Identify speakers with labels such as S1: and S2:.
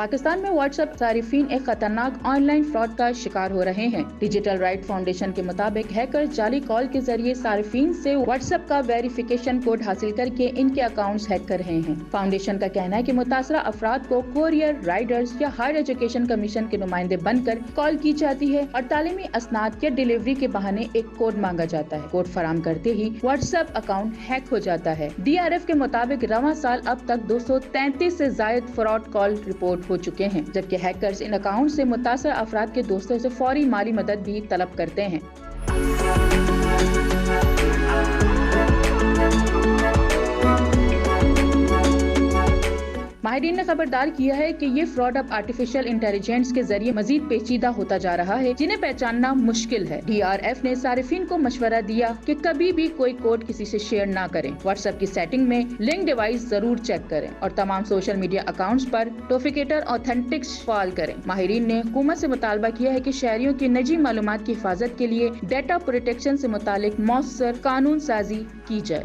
S1: پاکستان میں what's app صارفین ایک خطرناک آن لائن فراڈ کا شکار ہو رہے ہیں۔ ڈیجیٹل رائٹ فاؤنڈیشن کے مطابق ہیکر جعلی کال کے ذریعے صارفین سے واٹس ایپ کا ویریفیکیشن کوڈ حاصل کر کے ان کے اکاؤنٹس ہیک کر رہے ہیں۔ فاؤنڈیشن کا کہنا ہے کہ متاثرہ افراد کو کوریئر، رائڈرز یا ہائر ایجوکیشن کمیشن کے نمائندے بن کر کال کی جاتی ہے اور تعلیمی اسناد یا ڈیلیوری کے بہانے ایک کوڈ مانگا جاتا ہے۔ کوڈ فراہم کرتے ہی واٹس ایپ اکاؤنٹ ہیک ہو جاتا ہے۔ DRF کے مطابق رواں سال اب تک 233 سے زائد فراڈ کال رپورٹ ہو چکے ہیں، جبکہ ہیکرز ان اکاؤنٹ سے متاثرہ افراد کے دوستوں سے فوری مالی مدد بھی طلب کرتے ہیں۔ ماہرین نے خبردار کیا ہے کہ یہ فراڈ اب آرٹیفیشل انٹیلیجنس کے ذریعے مزید پیچیدہ ہوتا جا رہا ہے، جنہیں پہچاننا مشکل ہے۔ DRF نے صارفین کو مشورہ دیا کہ کبھی بھی کوئی کوڈ کسی سے شیئر نہ کریں، واٹس ایپ کی سیٹنگ میں لنک ڈیوائس ضرور چیک کریں اور تمام سوشل میڈیا اکاؤنٹس پر ٹوفیکیٹر آتھینٹکس فعال کریں۔ ماہرین نے حکومت سے مطالبہ کیا ہے کہ شہریوں کی نجی معلومات کی حفاظت کے لیے ڈیٹا پروٹیکشن سے متعلق مؤثر قانون سازی کی جائے۔